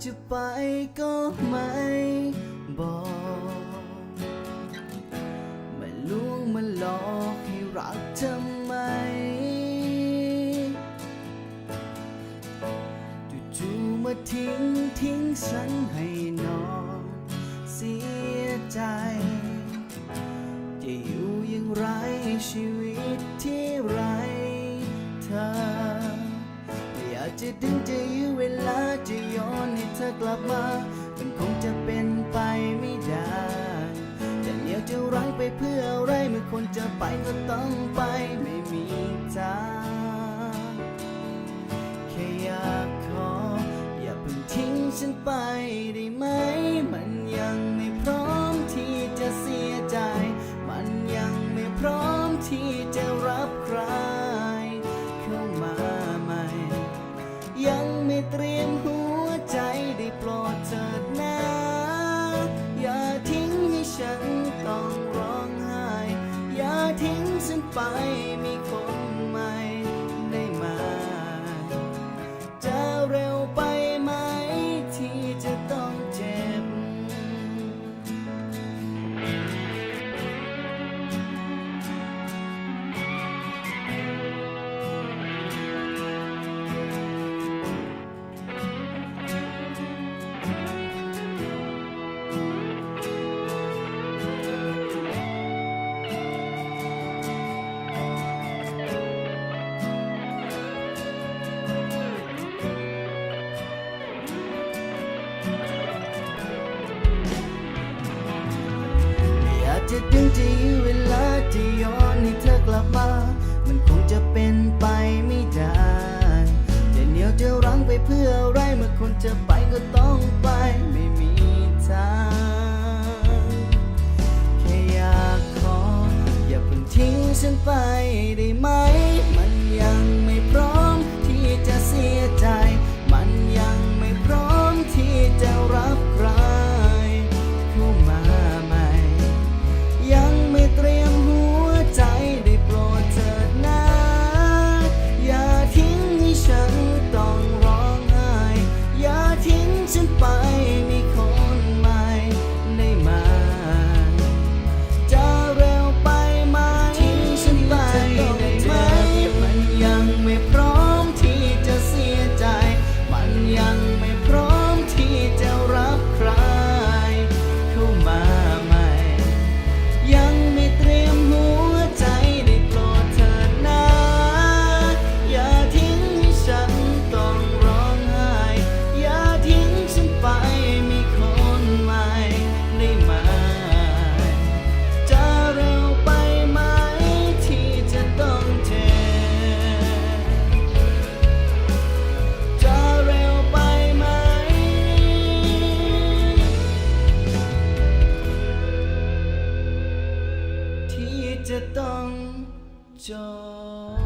จะไปก็ไม่บอกมาลวงมาหลอกให้รักทำไมจู่ๆมาทิ้งฉันให้นอนเสียใจจะอยู่อย่างไรชีวิตที่ไรเธออยากจะดึงจะยื้อเวลาจะย้อนให้เธอกลับมามันคงจะเป็นไปไม่ได้จะเหนียวจะรั้งไปเพื่ออะไรเมื่อคนจะไปก็ต้องไปไม่มีทางแค่อยากขออย่าเพิ่งทิ้งฉันไปได้ไหมมันยังไม่พร้อมที่จะเสียใจมันยังไม่พร้อมที่จะรับใครเข้ามาใหม่ยังไม่เตรียมหัวใจได้โปรดเถิดนะอย่าทิ้งให้ฉันต้องร้องไห้อย่าทิ้งฉันไปมีคนใหม่ได้ไหมจะเร็วไปไหมที่จะต้องเจ็บจะดึงจะยื้อเวลาจะย้อนให้เธอกลับมามันคงจะเป็นไปไม่ได้จะเหนียวจะรั้งไปเพื่ออะไรเมื่อคนจะไปก็ต้องไปไม่มีทางแค่อยากขออย่าเพิ่งทิ้งฉันไปได้ไหมมันยังไม่พร้อมที่จะเสียใจมันยังไม่พร้อมที่จะรับใครเข้ามาใหม่ยังไม่เตรียมหัวใจได้โปรดเถิดนะอย่าทิ้งให้ฉันต้องร้องไห้อย่าทิ้งฉันไปมีคนใหม่ได้ไหมจะเร็วไปไหมทิ้งฉันไปได้ไหมมันยังไม่พร้อมที่จะเสียใจมันยังไม่พร้อมที่จะรับใครเข้ามาใหม่ยังไม่เตรียมหัวใจได้โปรดเถิดนะอย่าทิ้งให้ฉันต้องร้องไห้อย่าทิ้งฉันไปมีคนใหม่ได้ไหมจะเร็วไปไหมที่จะต้องเจ็บจะเร็วไปไหมที่จะต้องจบ